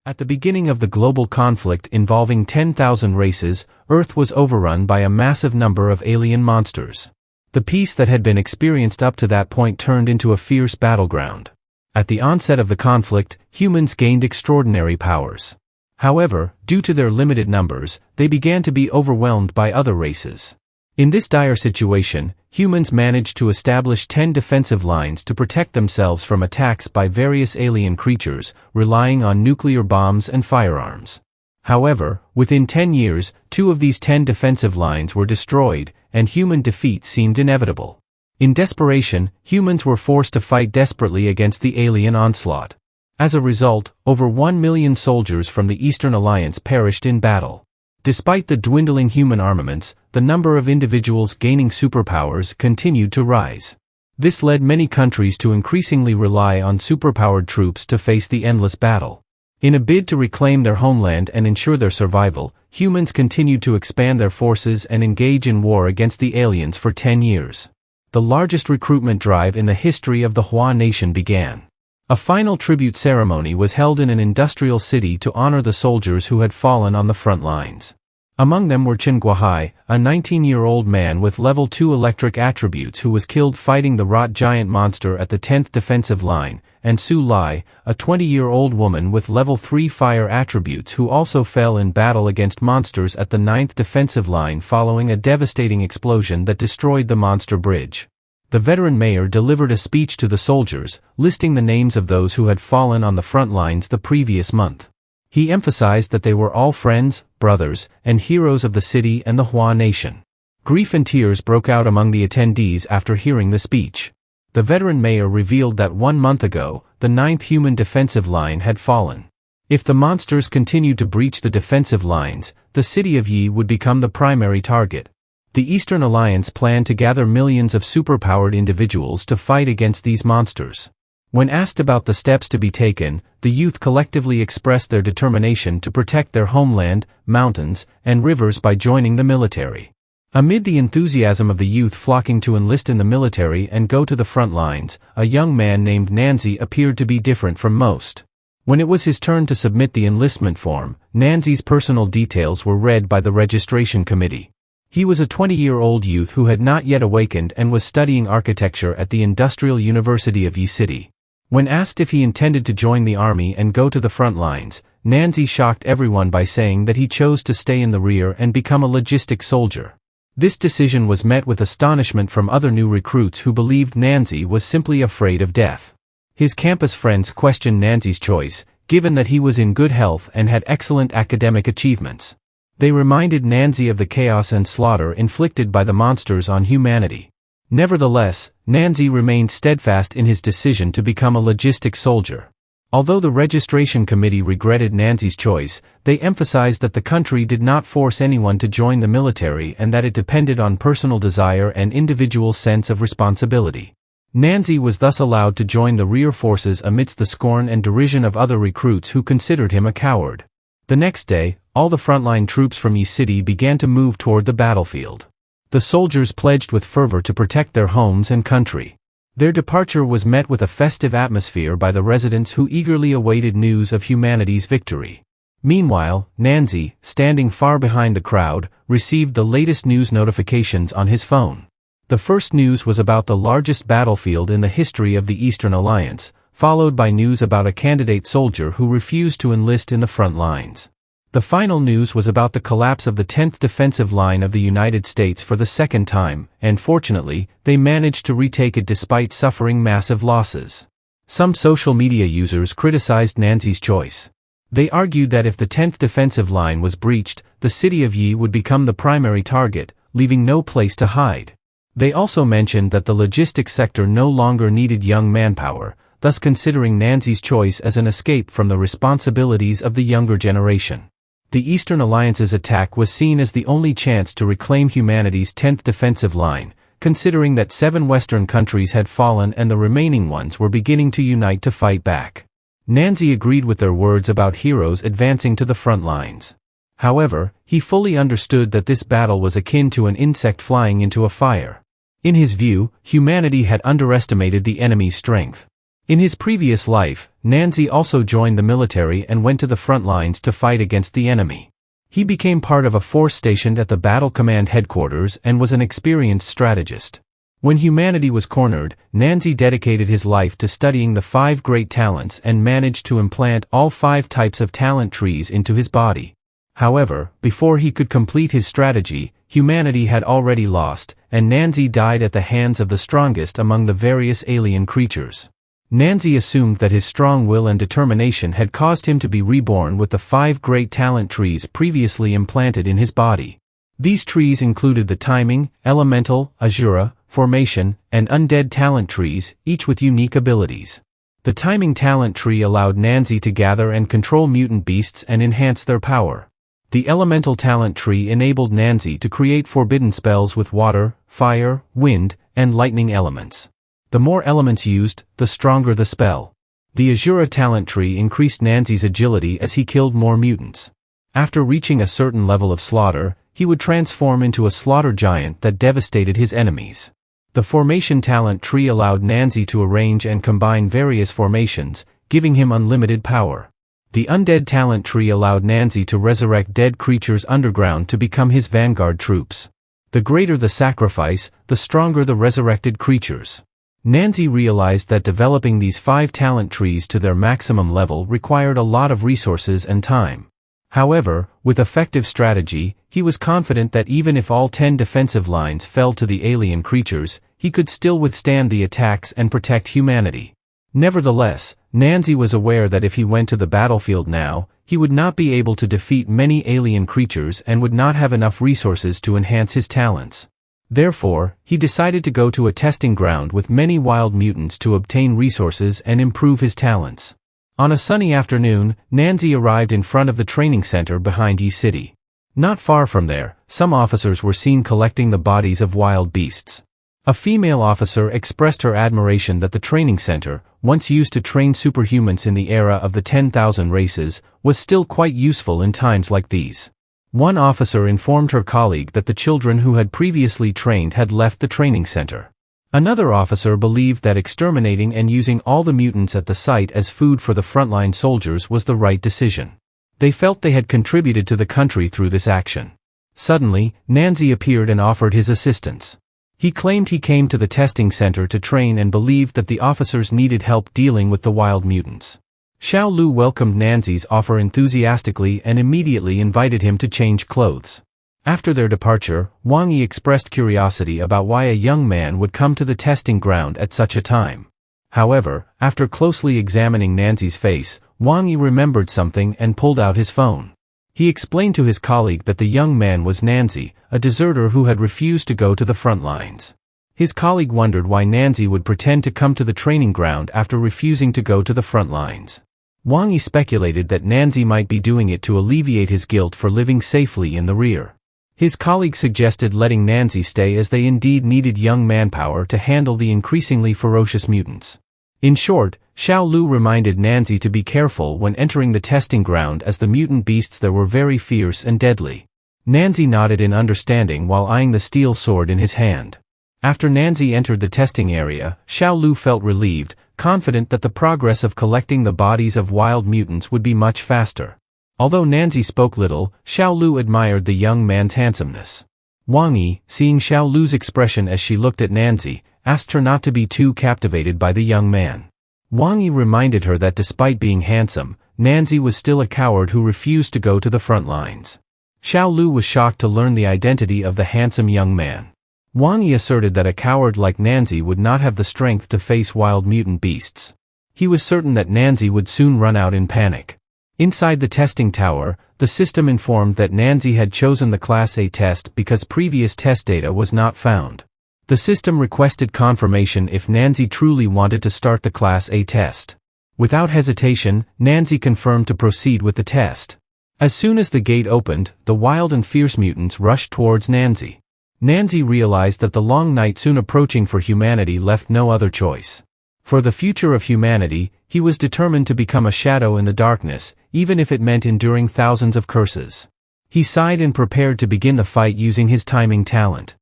At the beginning of the global conflict involving 10,000 races, Earth was overrun by a massive number of alien monsters. The peace that had been experienced up to that point turned into a fierce battleground. At the onset of the conflict, humans gained extraordinary powers. However, due to their limited numbers, they began to be overwhelmed by other races. In this dire situation, humans managed to establish 10 defensive lines to protect themselves from attacks by various alien creatures, relying on nuclear bombs and firearms. However, within 10 years, 2 of these 10 defensive lines were destroyed, and human defeat seemed inevitable. In desperation, humans were forced to fight desperately against the alien onslaught. As a result, over 1 million soldiers from the Eastern Alliance perished in battle. Despite the dwindling human armaments, the number of individuals gaining superpowers continued to rise. This led many countries to increasingly rely on superpowered troops to face the endless battle. In a bid to reclaim their homeland and ensure their survival, humans continued to expand their forces and engage in war against the aliens for 10 years. The largest recruitment drive in the history of the Hua nation began. A final tribute ceremony was held in an industrial city to honor the soldiers who had fallen on the front lines. Among them were Chen Guohai, a 19-year-old man with level 2 electric attributes who was killed fighting the rot giant monster at the 10th defensive line, and Su Lai, a 20-year-old woman with level 3 fire attributes who also fell in battle against monsters at the 9th defensive line following a devastating explosion that destroyed the monster bridge. The veteran mayor delivered a speech to the soldiers, listing the names of those who had fallen on the front lines the previous month. He emphasized that they were all friends, brothers, and heroes of the city and the Hua nation. Grief and tears broke out among the attendees after hearing the speech. The veteran mayor revealed that 1 month ago, the 9th human defensive line had fallen. If the monsters continued to breach the defensive lines, the city of Yi would become the primary target. The Eastern Alliance planned to gather millions of superpowered individuals to fight against these monsters. When asked about the steps to be taken, the youth collectively expressed their determination to protect their homeland, mountains, and rivers by joining the military. Amid the enthusiasm of the youth flocking to enlist in the military and go to the front lines, a young man named Nany appeared to be different from most. When it was his turn to submit the enlistment form, Nany's personal details were read by the registration committee. He was a 20-year-old youth who had not yet awakened and was studying architecture at the Industrial University of Yi City. When asked if he intended to join the army and go to the front lines, Nany shocked everyone by saying that he chose to stay in the rear and become a logistic soldier. This decision was met with astonishment from other new recruits who believed Nany was simply afraid of death. His campus friends questioned Nany's choice, given that he was in good health and had excellent academic achievements. They reminded Nany of the chaos and slaughter inflicted by the monsters on humanity. Nevertheless, Nany remained steadfast in his decision to become a logistic soldier. Although the registration committee regretted Nany's choice, they emphasized that the country did not force anyone to join the military and that it depended on personal desire and individual sense of responsibility. Nany was thus allowed to join the rear forces amidst the scorn and derision of other recruits who considered him a coward. The next day, all the frontline troops from Yi City began to move toward the battlefield. The soldiers pledged with fervor to protect their homes and country. Their departure was met with a festive atmosphere by the residents who eagerly awaited news of humanity's victory. Meanwhile, Nany, standing far behind the crowd, received the latest news notifications on his phone. The first news was about the largest battlefield in the history of the Eastern Alliance, followed by news about a candidate soldier who refused to enlist in the front lines. The final news was about the collapse of the 10th defensive line of the United States for the second time, and fortunately, they managed to retake it despite suffering massive losses. Some social media users criticized Nany's choice. They argued that if the 10th defensive line was breached, the city of Yi would become the primary target, leaving no place to hide. They also mentioned that the logistics sector no longer needed young manpower, thus considering Nany's choice as an escape from the responsibilities of the younger generation. The Eastern Alliance's attack was seen as the only chance to reclaim humanity's 10th defensive line, considering that 7 Western countries had fallen and the remaining ones were beginning to unite to fight back. Nany agreed with their words about heroes advancing to the front lines. However, he fully understood that this battle was akin to an insect flying into a fire. In his view, humanity had underestimated the enemy's strength. In his previous life, Nany also joined the military and went to the front lines to fight against the enemy. He became part of a force stationed at the Battle Command headquarters and was an experienced strategist. When humanity was cornered, Nany dedicated his life to studying the 5 great talents and managed to implant all 5 types of talent trees into his body. However, before he could complete his strategy, humanity had already lost, and Nany died at the hands of the strongest among the various alien creatures. Nany assumed that his strong will and determination had caused him to be reborn with the 5 great talent trees previously implanted in his body. These trees included the Taming, Elemental, Asura, Formation, and Undead talent trees, each with unique abilities. The Taming talent tree allowed Nany to gather and control mutant beasts and enhance their power. The Elemental talent tree enabled Nany to create forbidden spells with water, fire, wind, and lightning elements. The more elements used, the stronger the spell. The Asura talent tree increased Nany's agility as he killed more mutants. After reaching a certain level of slaughter, he would transform into a slaughter giant that devastated his enemies. The Formation talent tree allowed Nany to arrange and combine various formations, giving him unlimited power. The Undead talent tree allowed Nany to resurrect dead creatures underground to become his vanguard troops. The greater the sacrifice, the stronger the resurrected creatures. Nany realized that developing these 5 talent trees to their maximum level required a lot of resources and time. However, with effective strategy, he was confident that even if all 10 defensive lines fell to the alien creatures, he could still withstand the attacks and protect humanity. Nevertheless, Nany was aware that if he went to the battlefield now, he would not be able to defeat many alien creatures and would not have enough resources to enhance his talents. Therefore, he decided to go to a testing ground with many wild mutants to obtain resources and improve his talents. On a sunny afternoon, Nany arrived in front of the training center behind E-City. Not far from there, some officers were seen collecting the bodies of wild beasts. A female officer expressed her admiration that the training center, once used to train superhumans in the era of the 10,000 races, was still quite useful in times like these. One officer informed her colleague that the children who had previously trained had left the training center. Another officer believed that exterminating and using all the mutants at the site as food for the frontline soldiers was the right decision. They felt they had contributed to the country through this action. Suddenly, Nany appeared and offered his assistance. He claimed he came to the testing center to train and believed that the officers needed help dealing with the wild mutants. Xiao Lu welcomed Nany's offer enthusiastically and immediately invited him to change clothes. After their departure, Wang Yi expressed curiosity about why a young man would come to the testing ground at such a time. However, after closely examining Nany's face, Wang Yi remembered something and pulled out his phone. He explained to his colleague that the young man was Nany, a deserter who had refused to go to the front lines. His colleague wondered why Nany would pretend to come to the training ground after refusing to go to the front lines. Wang Yi speculated that Nany might be doing it to alleviate his guilt for living safely in the rear. His colleague suggested letting Nany stay as they indeed needed young manpower to handle the increasingly ferocious mutants. In short, Xiao Lu reminded Nany to be careful when entering the testing ground as the mutant beasts there were very fierce and deadly. Nany nodded in understanding while eyeing the steel sword in his hand. After Nany entered the testing area, Xiao Lu felt relieved, confident that the progress of collecting the bodies of wild mutants would be much faster. Although Nany spoke little, Xiao Lu admired the young man's handsomeness. Wang Yi, seeing Xiao Lu's expression as she looked at Nany, asked her not to be too captivated by the young man. Wang Yi reminded her that despite being handsome, Nany was still a coward who refused to go to the front lines. Xiao Lu was shocked to learn the identity of the handsome young man. Wang Yi asserted that a coward like Nany would not have the strength to face wild mutant beasts. He was certain that Nany would soon run out in panic. Inside the testing tower, the system informed that Nany had chosen the Class A test because previous test data was not found. The system requested confirmation if Nany truly wanted to start the Class A test. Without hesitation, Nany confirmed to proceed with the test. As soon as the gate opened, the wild and fierce mutants rushed towards Nany. Nany realized that the long night soon approaching for humanity left no other choice. For the future of humanity, he was determined to become a shadow in the darkness, even if it meant enduring thousands of curses. He sighed and prepared to begin the fight using his timing talent.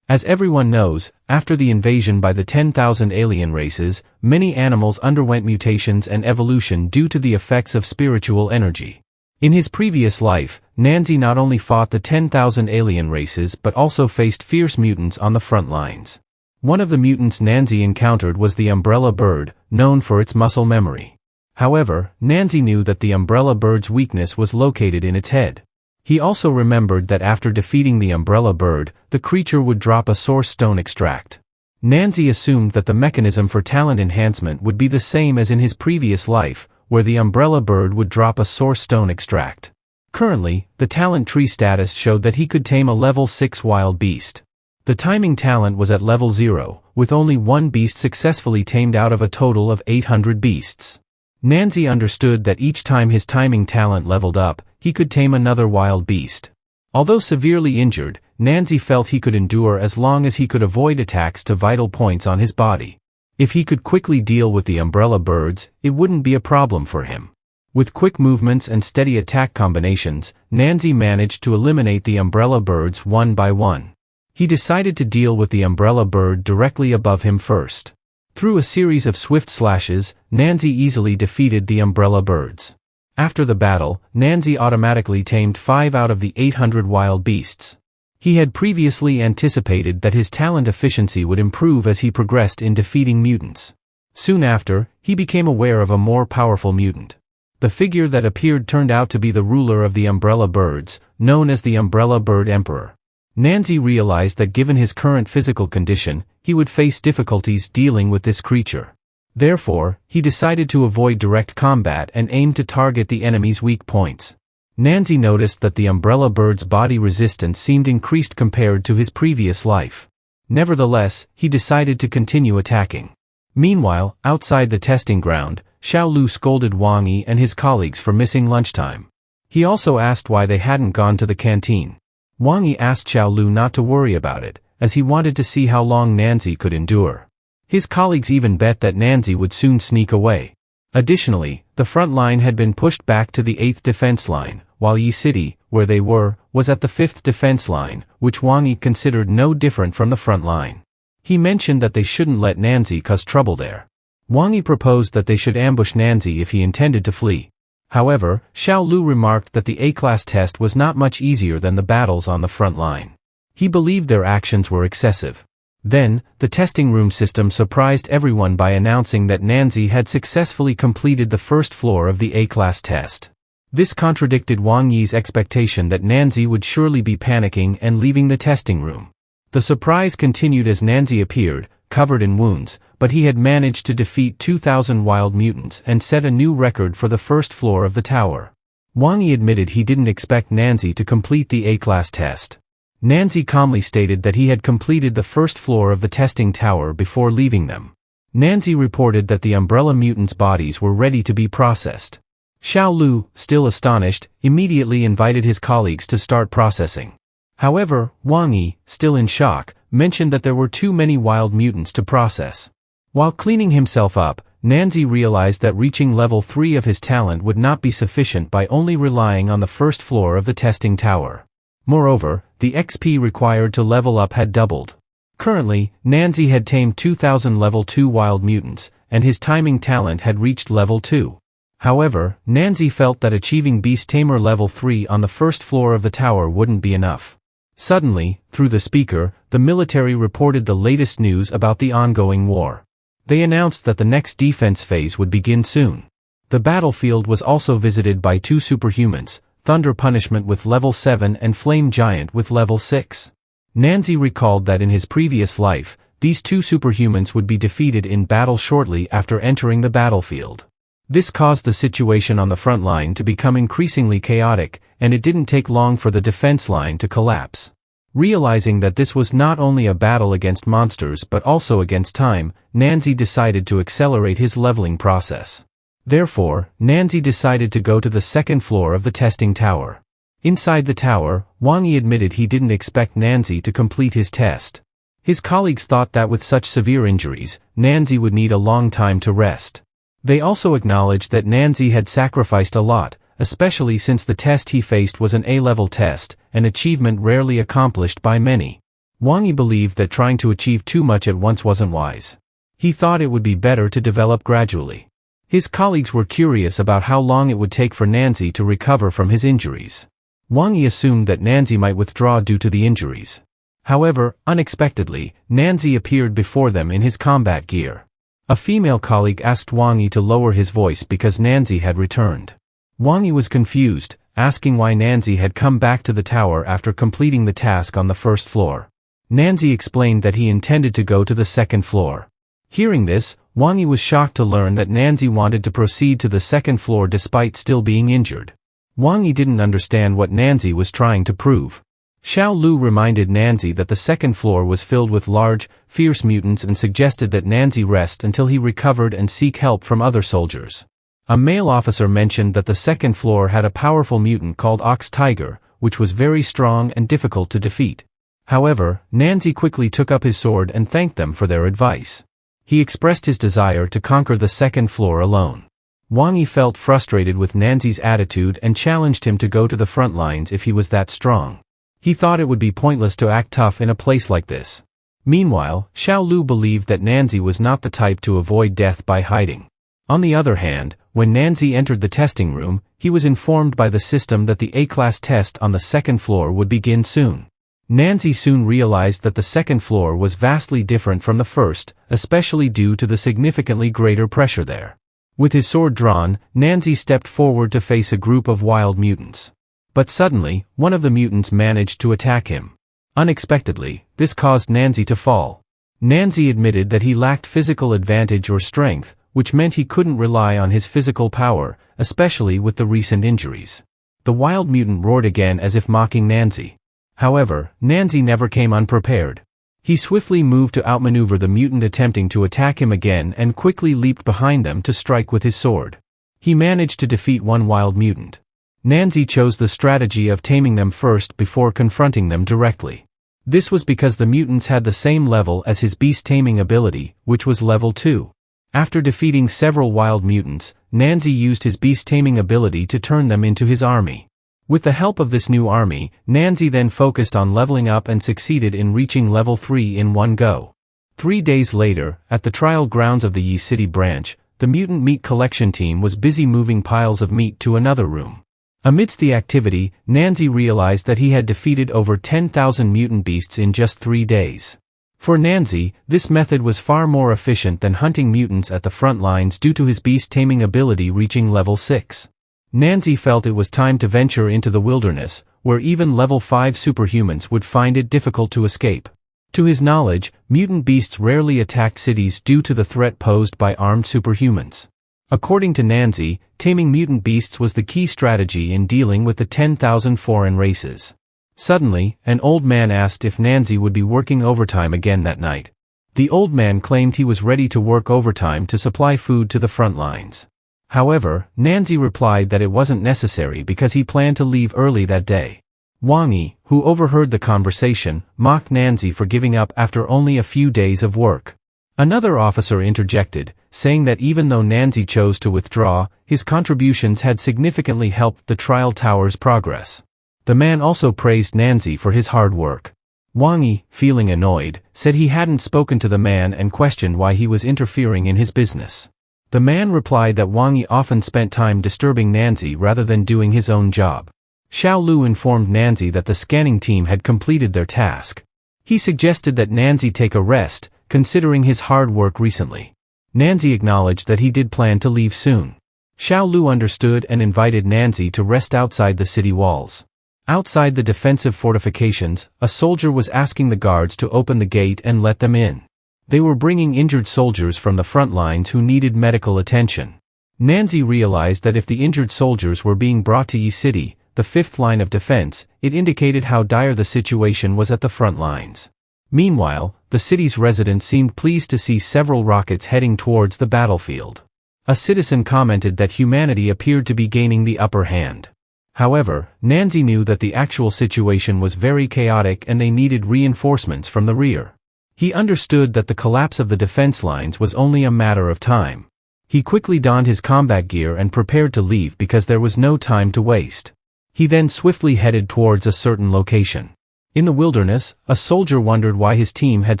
As everyone knows, after the invasion by the 10,000 alien races, many animals underwent mutations and evolution due to the effects of spiritual energy. In his previous life, Nany not only fought the 10,000 alien races but also faced fierce mutants on the front lines. One of the mutants Nany encountered was the umbrella bird, known for its muscle memory. However, Nany knew that the umbrella bird's weakness was located in its head. He also remembered that after defeating the umbrella bird, the creature would drop a source stone extract. Nany assumed that the mechanism for talent enhancement would be the same as in his previous life, where the umbrella bird would drop a source stone extract. Currently, the talent tree status showed that he could tame a level 6 wild beast. The timing talent was at level 0, with only one beast successfully tamed out of a total of 800 beasts. Nany understood that each time his timing talent leveled up, he could tame another wild beast. Although severely injured, Nany felt he could endure as long as he could avoid attacks to vital points on his body. If he could quickly deal with the umbrella birds, it wouldn't be a problem for him. With quick movements and steady attack combinations, Nany managed to eliminate the umbrella birds one by one. He decided to deal with the umbrella bird directly above him first. Through a series of swift slashes, Nany easily defeated the umbrella birds. After the battle, Nany automatically tamed 5 out of the 800 wild beasts. He had previously anticipated that his talent efficiency would improve as he progressed in defeating mutants. Soon after, he became aware of a more powerful mutant. The figure that appeared turned out to be the ruler of the umbrella birds, known as the Umbrella Bird Emperor. Nany realized that given his current physical condition, he would face difficulties dealing with this creature. Therefore, he decided to avoid direct combat and aimed to target the enemy's weak points. Nany noticed that the umbrella bird's body resistance seemed increased compared to his previous life. Nevertheless, he decided to continue attacking. Meanwhile, outside the testing ground, Xiao Lu scolded Wang Yi and his colleagues for missing lunchtime. He also asked why they hadn't gone to the canteen. Wang Yi asked Xiao Lu not to worry about it, as he wanted to see how long Nany could endure. His colleagues even bet that Nany would soon sneak away. Additionally, the front line had been pushed back to the 8th defense line, while Yi City, where they were, was at the 5th defense line, which Wang Yi considered no different from the front line. He mentioned that they shouldn't let Nany cause trouble there. Wang Yi proposed that they should ambush Nany if he intended to flee. However, Xiao Lu remarked that the A-class test was not much easier than the battles on the front line. He believed their actions were excessive. Then, the testing room system surprised everyone by announcing that Nany had successfully completed the first floor of the A-class test. This contradicted Wang Yi's expectation that Nany would surely be panicking and leaving the testing room. The surprise continued as Nany appeared, covered in wounds, but he had managed to defeat 2,000 wild mutants and set a new record for the first floor of the tower. Wang Yi admitted he didn't expect Nany to complete the A-class test. Nany calmly stated that he had completed the first floor of the testing tower before leaving them. Nany reported that the umbrella mutants' bodies were ready to be processed. Xiao Lu, still astonished, immediately invited his colleagues to start processing. However, Wang Yi, still in shock, mentioned that there were too many wild mutants to process. While cleaning himself up, Nany realized that reaching level 3 of his talent would not be sufficient by only relying on the first floor of the testing tower. Moreover, the XP required to level up had doubled. Currently, Nany had tamed 2,000 level 2 wild mutants, and his timing talent had reached level 2. However, Nany felt that achieving Beast Tamer level 3 on the first floor of the tower wouldn't be enough. Suddenly, through the speaker, the military reported the latest news about the ongoing war. They announced that the next defense phase would begin soon. The battlefield was also visited by 2 superhumans, Thunder Punishment with level 7 and Flame Giant with level 6. Nany recalled that in his previous life, these 2 superhumans would be defeated in battle shortly after entering the battlefield. This caused the situation on the front line to become increasingly chaotic, and it didn't take long for the defense line to collapse. Realizing that this was not only a battle against monsters but also against time, Nany decided to accelerate his leveling process. Therefore, Nany decided to go to the second floor of the testing tower. Inside the tower, Wang Yi admitted he didn't expect Nany to complete his test. His colleagues thought that with such severe injuries, Nany would need a long time to rest. They also acknowledged that Nany had sacrificed a lot, especially since the test he faced was an A-level test, an achievement rarely accomplished by many. Wang Yi believed that trying to achieve too much at once wasn't wise. He thought it would be better to develop gradually. His colleagues were curious about how long it would take for Nany to recover from his injuries. Wang Yi assumed that Nany might withdraw due to the injuries. However, unexpectedly, Nany appeared before them in his combat gear. A female colleague asked Wang Yi to lower his voice because Nany had returned. Wang Yi was confused, asking why Nany had come back to the tower after completing the task on the first floor. Nany explained that he intended to go to the second floor. Hearing this, Wang Yi was shocked to learn that Nany wanted to proceed to the second floor despite still being injured. Wang Yi didn't understand what Nany was trying to prove. Xiao Lu reminded Nany that the second floor was filled with large, fierce mutants and suggested that Nany rest until he recovered and seek help from other soldiers. A male officer mentioned that the second floor had a powerful mutant called Ox Tiger, which was very strong and difficult to defeat. However, Nany quickly took up his sword and thanked them for their advice. He expressed his desire to conquer the second floor alone. Wang Yi felt frustrated with Nany's attitude and challenged him to go to the front lines if he was that strong. He thought it would be pointless to act tough in a place like this. Meanwhile, Xiao Lu believed that Nany was not the type to avoid death by hiding. On the other hand, when Nany entered the testing room, he was informed by the system that the A-class test on the second floor would begin soon. Nany soon realized that the second floor was vastly different from the first, especially due to the significantly greater pressure there. With his sword drawn, Nany stepped forward to face a group of wild mutants. But suddenly, one of the mutants managed to attack him. Unexpectedly, this caused Nany to fall. Nany admitted that he lacked physical advantage or strength, which meant he couldn't rely on his physical power, especially with the recent injuries. The wild mutant roared again as if mocking Nany. However, Nany never came unprepared. He swiftly moved to outmaneuver the mutant attempting to attack him again and quickly leaped behind them to strike with his sword. He managed to defeat one wild mutant. Nany chose the strategy of taming them first before confronting them directly. This was because the mutants had the same level as his beast taming ability, which was level 2. After defeating several wild mutants, Nany used his beast taming ability to turn them into his army. With the help of this new army, Nany then focused on leveling up and succeeded in reaching level 3 in one go. 3 days later, at the trial grounds of the Yi City branch, the mutant meat collection team was busy moving piles of meat to another room. Amidst the activity, Nany realized that he had defeated over 10,000 mutant beasts in just 3 days. For Nany, this method was far more efficient than hunting mutants at the front lines due to his beast taming ability reaching level 6. Nany felt it was time to venture into the wilderness, where even level 5 superhumans would find it difficult to escape. To his knowledge, mutant beasts rarely attacked cities due to the threat posed by armed superhumans. According to Nany, taming mutant beasts was the key strategy in dealing with the 10,000 foreign races. Suddenly, an old man asked if Nany would be working overtime again that night. The old man claimed he was ready to work overtime to supply food to the front lines. However, Nany replied that it wasn't necessary because he planned to leave early that day. Wang Yi, who overheard the conversation, mocked Nany for giving up after only a few days of work. Another officer interjected, saying that even though Nany chose to withdraw, his contributions had significantly helped the trial tower's progress. The man also praised Nany for his hard work. Wang Yi, feeling annoyed, said he hadn't spoken to the man and questioned why he was interfering in his business. The man replied that Wang Yi often spent time disturbing Nany rather than doing his own job. Xiao Lu informed Nany that the scanning team had completed their task. He suggested that Nany take a rest, considering his hard work recently. Nany acknowledged that he did plan to leave soon. Xiao Lu understood and invited Nany to rest outside the city walls. Outside the defensive fortifications, a soldier was asking the guards to open the gate and let them in. They were bringing injured soldiers from the front lines who needed medical attention. Nany realized that if the injured soldiers were being brought to Yi City, the fifth line of defense, it indicated how dire the situation was at the front lines. Meanwhile, the city's residents seemed pleased to see several rockets heading towards the battlefield. A citizen commented that humanity appeared to be gaining the upper hand. However, Nany knew that the actual situation was very chaotic and they needed reinforcements from the rear. He understood that the collapse of the defense lines was only a matter of time. He quickly donned his combat gear and prepared to leave because there was no time to waste. He then swiftly headed towards a certain location. In the wilderness, a soldier wondered why his team had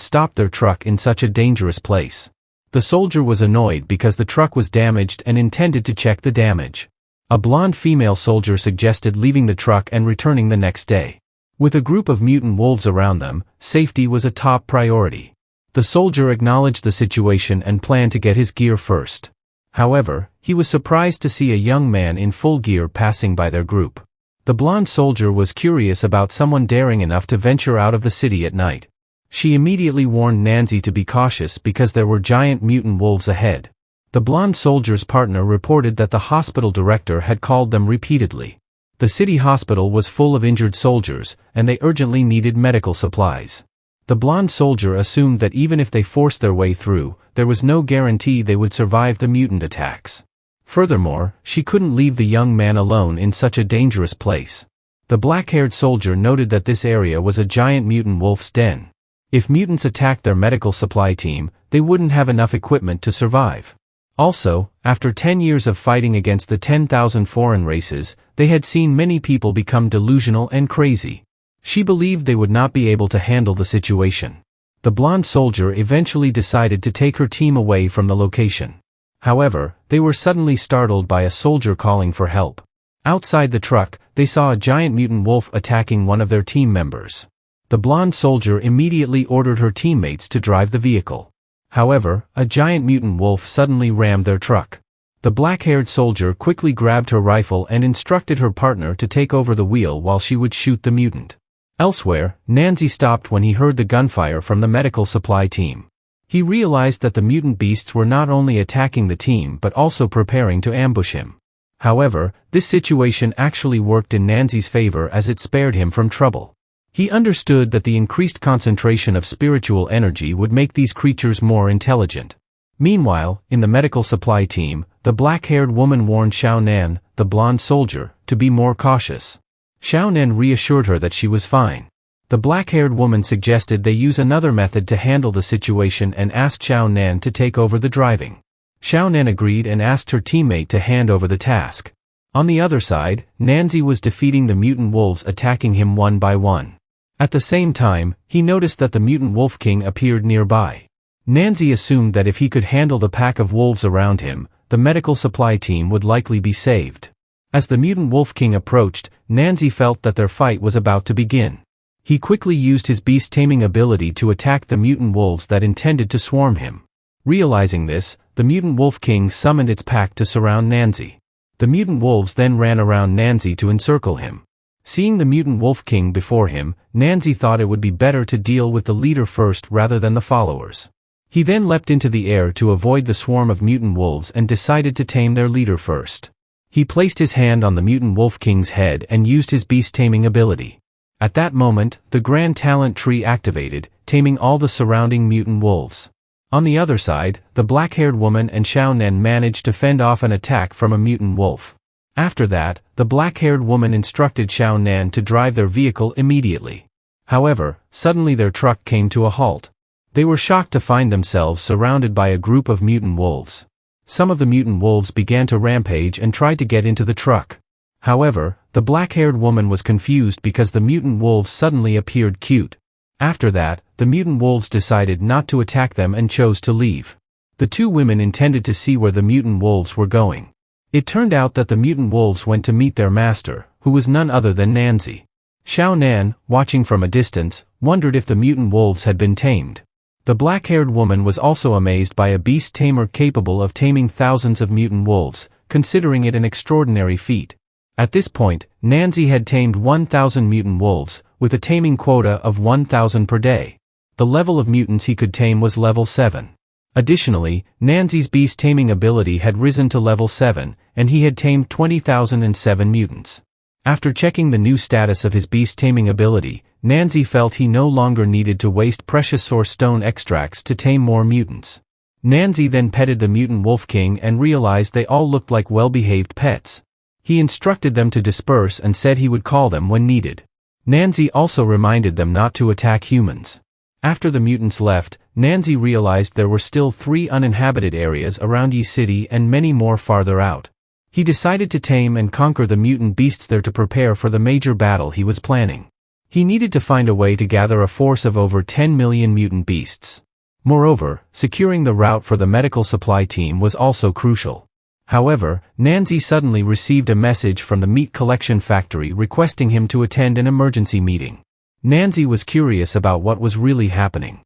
stopped their truck in such a dangerous place. The soldier was annoyed because the truck was damaged and intended to check the damage. A blonde female soldier suggested leaving the truck and returning the next day. With a group of mutant wolves around them, safety was a top priority. The soldier acknowledged the situation and planned to get his gear first. However, he was surprised to see a young man in full gear passing by their group. The blonde soldier was curious about someone daring enough to venture out of the city at night. She immediately warned Nany to be cautious because there were giant mutant wolves ahead. The blonde soldier's partner reported that the hospital director had called them repeatedly. The city hospital was full of injured soldiers, and they urgently needed medical supplies. The blonde soldier assumed that even if they forced their way through, there was no guarantee they would survive the mutant attacks. Furthermore, she couldn't leave the young man alone in such a dangerous place. The black-haired soldier noted that this area was a giant mutant wolf's den. If mutants attacked their medical supply team, they wouldn't have enough equipment to survive. Also, after 10 years of fighting against the 10,000 foreign races, they had seen many people become delusional and crazy. She believed they would not be able to handle the situation. The blonde soldier eventually decided to take her team away from the location. However, they were suddenly startled by a soldier calling for help. Outside the truck, they saw a giant mutant wolf attacking one of their team members. The blonde soldier immediately ordered her teammates to drive the vehicle. However, a giant mutant wolf suddenly rammed their truck. The black-haired soldier quickly grabbed her rifle and instructed her partner to take over the wheel while she would shoot the mutant. Elsewhere, Nany stopped when he heard the gunfire from the medical supply team. He realized that the mutant beasts were not only attacking the team but also preparing to ambush him. However, this situation actually worked in Nany's favor as it spared him from trouble. He understood that the increased concentration of spiritual energy would make these creatures more intelligent. Meanwhile, in the medical supply team, the black-haired woman warned Nany, the blonde soldier, to be more cautious. Nany reassured her that she was fine. The black-haired woman suggested they use another method to handle the situation and asked Nany to take over the driving. Nany agreed and asked her teammate to hand over the task. On the other side, Nany was defeating the mutant wolves attacking him one by one. At the same time, he noticed that the mutant wolf king appeared nearby. Nany assumed that if he could handle the pack of wolves around him, the medical supply team would likely be saved. As the mutant wolf king approached, Nany felt that their fight was about to begin. He quickly used his beast taming ability to attack the mutant wolves that intended to swarm him. Realizing this, the mutant wolf king summoned its pack to surround Nany. The mutant wolves then ran around Nany to encircle him. Seeing the mutant wolf king before him, Nany thought it would be better to deal with the leader first rather than the followers. He then leapt into the air to avoid the swarm of mutant wolves and decided to tame their leader first. He placed his hand on the mutant wolf king's head and used his beast taming ability. At that moment, the grand talent tree activated, taming all the surrounding mutant wolves. On the other side, the black-haired woman and Nany managed to fend off an attack from a mutant wolf. After that, the black-haired woman instructed Nany to drive their vehicle immediately. However, suddenly their truck came to a halt. They were shocked to find themselves surrounded by a group of mutant wolves. Some of the mutant wolves began to rampage and tried to get into the truck. However, the black-haired woman was confused because the mutant wolves suddenly appeared cute. After that, the mutant wolves decided not to attack them and chose to leave. The two women intended to see where the mutant wolves were going. It turned out that the mutant wolves went to meet their master, who was none other than Nany. Nany, watching from a distance, wondered if the mutant wolves had been tamed. The black-haired woman was also amazed by a beast tamer capable of taming thousands of mutant wolves, considering it an extraordinary feat. At this point, Nany had tamed 1,000 mutant wolves, with a taming quota of 1,000 per day. The level of mutants he could tame was level 7. Additionally, Nany's beast taming ability had risen to level 7, and he had tamed 20,007 mutants. After checking the new status of his beast taming ability, Nany felt he no longer needed to waste precious source stone extracts to tame more mutants. Nany then petted the mutant wolf king and realized they all looked like well-behaved pets. He instructed them to disperse and said he would call them when needed. Nany also reminded them not to attack humans. After the mutants left, Nany realized there were still 3 uninhabited areas around Yi City and many more farther out. He decided to tame and conquer the mutant beasts there to prepare for the major battle he was planning. He needed to find a way to gather a force of over 10 million mutant beasts. Moreover, securing the route for the medical supply team was also crucial. However, Nany suddenly received a message from the meat collection factory requesting him to attend an emergency meeting. Nany was curious about what was really happening.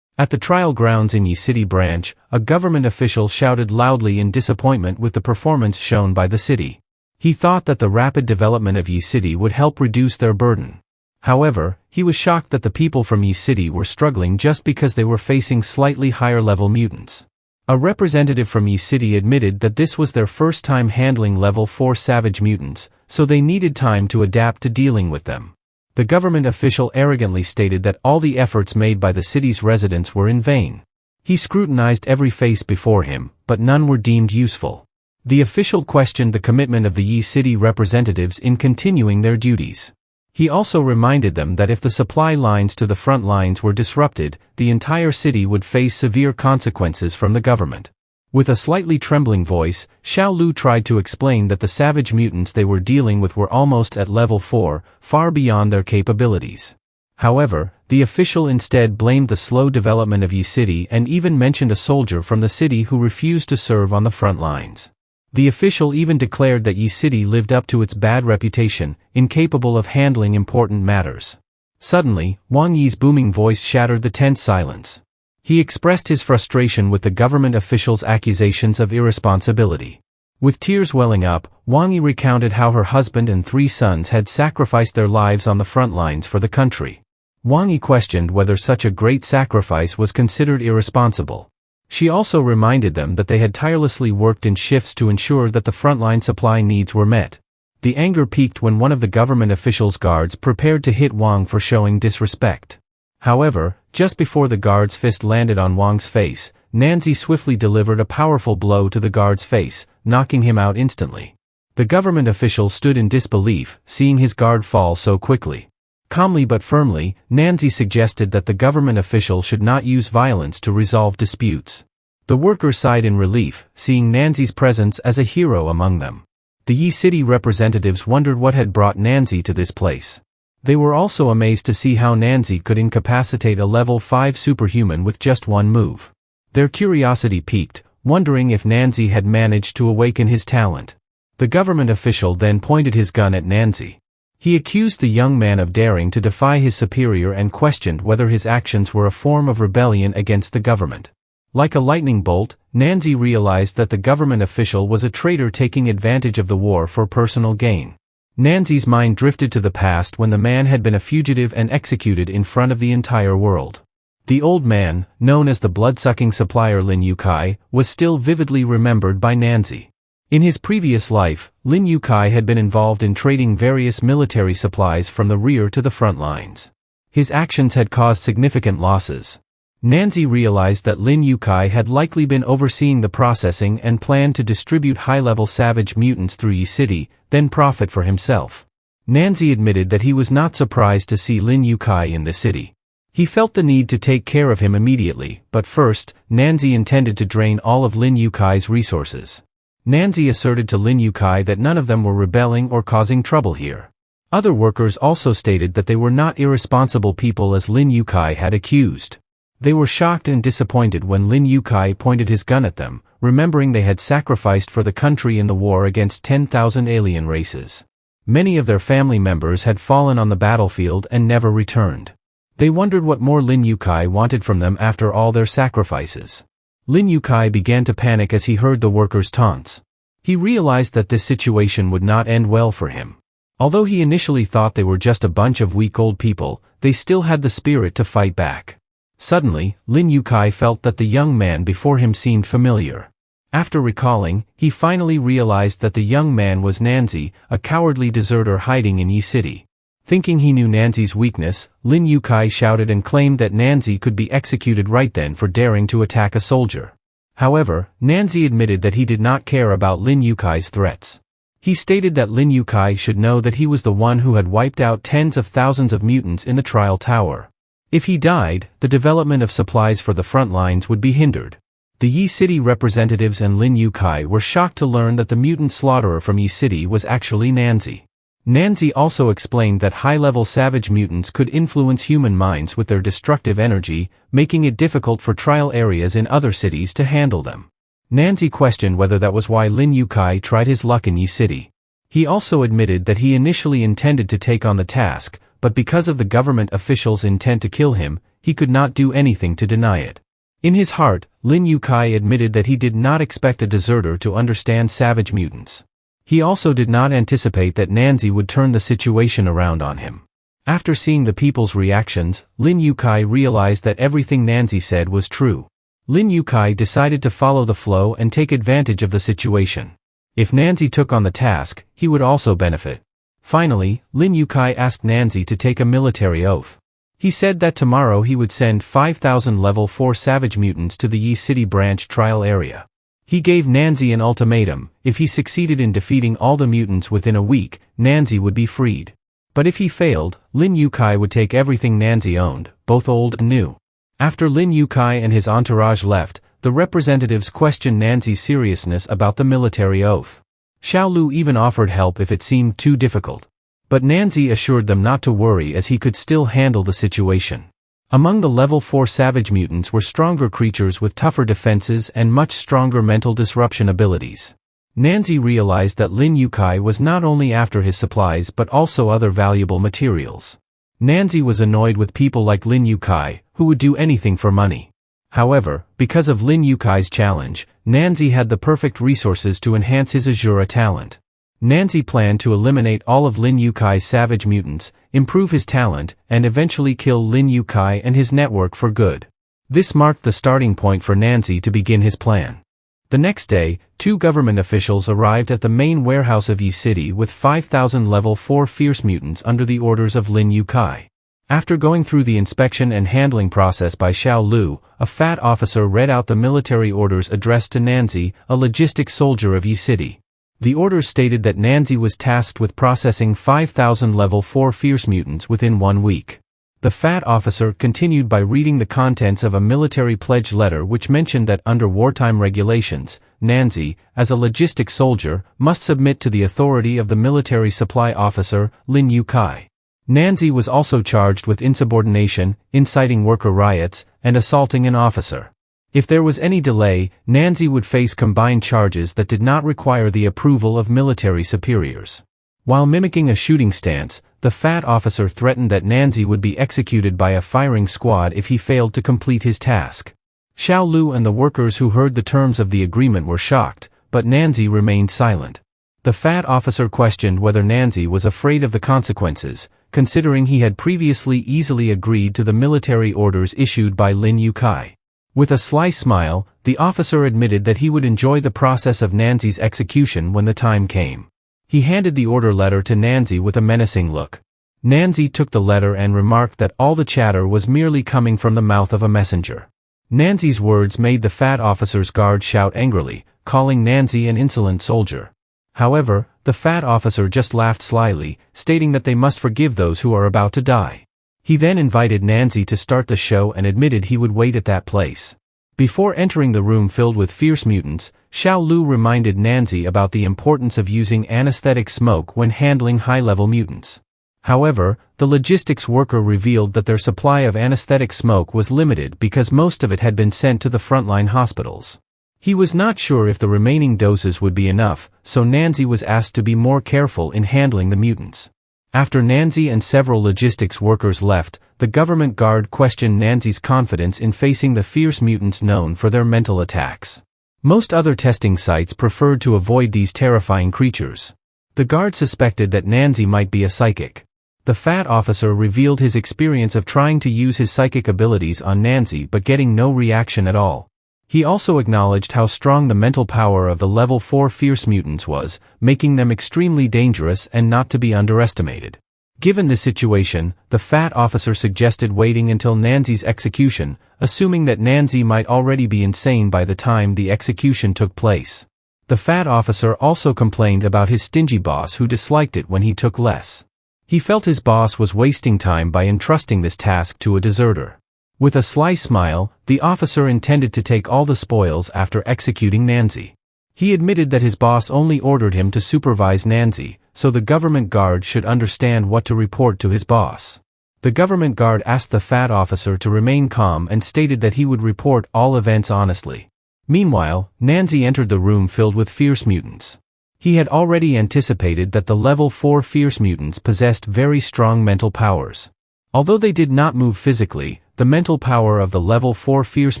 At the trial grounds in Yi City branch, a government official shouted loudly in disappointment with the performance shown by the city. He thought that the rapid development of Yi City would help reduce their burden. However, he was shocked that the people from Yi City were struggling just because they were facing slightly higher-level mutants. A representative from Yi City admitted that this was their first time handling level 4 savage mutants, so they needed time to adapt to dealing with them. The government official arrogantly stated that all the efforts made by the city's residents were in vain. He scrutinized every face before him, but none were deemed useful. The official questioned the commitment of the Yi City representatives in continuing their duties. He also reminded them that if the supply lines to the front lines were disrupted, the entire city would face severe consequences from the government. With a slightly trembling voice, Xiao Lu tried to explain that the savage mutants they were dealing with were almost at level 4, far beyond their capabilities. However, the official instead blamed the slow development of Yi City and even mentioned a soldier from the city who refused to serve on the front lines. The official even declared that Yi City lived up to its bad reputation, incapable of handling important matters. Suddenly, Wang Yi's booming voice shattered the tense silence. He expressed his frustration with the government official's accusations of irresponsibility. With tears welling up, Wang Yi recounted how her husband and 3 sons had sacrificed their lives on the front lines for the country. Wang Yi questioned whether such a great sacrifice was considered irresponsible. She also reminded them that they had tirelessly worked in shifts to ensure that the frontline supply needs were met. The anger peaked when one of the government officials' guards prepared to hit Wang for showing disrespect. However, just before the guard's fist landed on Wang's face, Nany swiftly delivered a powerful blow to the guard's face, knocking him out instantly. The government official stood in disbelief, seeing his guard fall so quickly. Calmly but firmly, Nany suggested that the government official should not use violence to resolve disputes. The workers sighed in relief, seeing Nany's presence as a hero among them. The Yi City representatives wondered what had brought Nany to this place. They were also amazed to see how Nany could incapacitate a level 5 superhuman with just one move. Their curiosity piqued, wondering if Nany had managed to awaken his talent. The government official then pointed his gun at Nany. He accused the young man of daring to defy his superior and questioned whether his actions were a form of rebellion against the government. Like a lightning bolt, Nany realized that the government official was a traitor taking advantage of the war for personal gain. Nany's mind drifted to the past when the man had been a fugitive and executed in front of the entire world. The old man, known as the blood-sucking supplier Lin Yukai, was still vividly remembered by Nany. In his previous life, Lin Yukai had been involved in trading various military supplies from the rear to the front lines. His actions had caused significant losses. Nany realized that Lin Yukai had likely been overseeing the processing and planned to distribute high-level savage mutants through Yi City, then profit for himself. Nany admitted that he was not surprised to see Lin Yukai in the city. He felt the need to take care of him immediately, but first, Nany intended to drain all of Lin Yukai's resources. Nany asserted to Lin Yukai that none of them were rebelling or causing trouble here. Other workers also stated that they were not irresponsible people as Lin Yukai had accused. They were shocked and disappointed when Lin Yukai pointed his gun at them, remembering they had sacrificed for the country in the war against 10,000 alien races. Many of their family members had fallen on the battlefield and never returned. They wondered what more Lin Yukai wanted from them after all their sacrifices. Lin Yukai began to panic as he heard the workers' taunts. He realized that this situation would not end well for him. Although he initially thought they were just a bunch of weak old people, they still had the spirit to fight back. Suddenly, Lin Yukai felt that the young man before him seemed familiar. After recalling, he finally realized that the young man was Nany, a cowardly deserter hiding in Yi City. Thinking he knew Nany's weakness, Lin Yukai shouted and claimed that Nany could be executed right then for daring to attack a soldier. However, Nany admitted that he did not care about Lin Yukai's threats. He stated that Lin Yukai should know that he was the one who had wiped out tens of thousands of mutants in the trial tower. If he died, the development of supplies for the front lines would be hindered. The Yi City representatives and Lin Yukai were shocked to learn that the mutant slaughterer from Yi City was actually Nany. Nany also explained that high-level savage mutants could influence human minds with their destructive energy, making it difficult for trial areas in other cities to handle them. Nany questioned whether that was why Lin Yukai tried his luck in Yi City. He also admitted that he initially intended to take on the task, but because of the government officials' intent to kill him, he could not do anything to deny it. In his heart, Lin Yukai admitted that he did not expect a deserter to understand savage mutants. He also did not anticipate that Nany would turn the situation around on him. After seeing the people's reactions, Lin Yukai realized that everything Nany said was true. Lin Yukai decided to follow the flow and take advantage of the situation. If Nany took on the task, he would also benefit. Finally, Lin Yukai asked Nany to take a military oath. He said that tomorrow he would send 5,000 level 4 savage mutants to the Yi City branch trial area. He gave Nany an ultimatum: if he succeeded in defeating all the mutants within a week, Nany would be freed. But if he failed, Lin Yukai would take everything Nany owned, both old and new. After Lin Yukai and his entourage left, the representatives questioned Nany's seriousness about the military oath. Xiao Lu even offered help if it seemed too difficult. But Nany assured them not to worry as he could still handle the situation. Among the level 4 savage mutants were stronger creatures with tougher defenses and much stronger mental disruption abilities. Nany realized that Lin Yukai was not only after his supplies but also other valuable materials. Nany was annoyed with people like Lin Yukai, who would do anything for money. However, because of Lin Yukai's challenge, Nany had the perfect resources to enhance his Azura talent. Nany planned to eliminate all of Lin Yukai's savage mutants, improve his talent, and eventually kill Lin Yukai and his network for good. This marked the starting point for Nany to begin his plan. The next day, 2 government officials arrived at the main warehouse of Yi City with 5,000 level 4 fierce mutants under the orders of Lin Yukai. After going through the inspection and handling process by Xiao Lu, a fat officer read out the military orders addressed to Nany, a logistics soldier of Yi City. The orders stated that Nany was tasked with processing 5,000 level 4 fierce mutants within 1 week. The fat officer continued by reading the contents of a military pledge letter which mentioned that under wartime regulations, Nany, as a logistics soldier, must submit to the authority of the military supply officer, Lin Yukai. Nany was also charged with insubordination, inciting worker riots, and assaulting an officer. If there was any delay, Nany would face combined charges that did not require the approval of military superiors. While mimicking a shooting stance, the fat officer threatened that Nany would be executed by a firing squad if he failed to complete his task. Xiao Lu and the workers who heard the terms of the agreement were shocked, but Nany remained silent. The fat officer questioned whether Nany was afraid of the consequences, considering he had previously easily agreed to the military orders issued by Lin Yukai. With a sly smile, the officer admitted that he would enjoy the process of Nany's execution when the time came. He handed the order letter to Nany with a menacing look. Nany took the letter and remarked that all the chatter was merely coming from the mouth of a messenger. Nany's words made the fat officer's guard shout angrily, calling Nany an insolent soldier. However, the fat officer just laughed slyly, stating that they must forgive those who are about to die. He then invited Nany to start the show and admitted he would wait at that place. Before entering the room filled with fierce mutants, Xiao Lu reminded Nany about the importance of using anesthetic smoke when handling high-level mutants. However, the logistics worker revealed that their supply of anesthetic smoke was limited because most of it had been sent to the frontline hospitals. He was not sure if the remaining doses would be enough, so Nany was asked to be more careful in handling the mutants. After Nany and several logistics workers left, the government guard questioned Nany's confidence in facing the fierce mutants known for their mental attacks. Most other testing sites preferred to avoid these terrifying creatures. The guard suspected that Nany might be a psychic. The fat officer revealed his experience of trying to use his psychic abilities on Nany but getting no reaction at all. He also acknowledged how strong the mental power of the level 4 fierce mutants was, making them extremely dangerous and not to be underestimated. Given the situation, the fat officer suggested waiting until Nany's execution, assuming that Nany might already be insane by the time the execution took place. The fat officer also complained about his stingy boss who disliked it when he took less. He felt his boss was wasting time by entrusting this task to a deserter. With a sly smile, the officer intended to take all the spoils after executing Nany. He admitted that his boss only ordered him to supervise Nany, so the government guard should understand what to report to his boss. The government guard asked the fat officer to remain calm and stated that he would report all events honestly. Meanwhile, Nany entered the room filled with fierce mutants. He had already anticipated that the level 4 fierce mutants possessed very strong mental powers. Although they did not move physically, the mental power of the level 4 fierce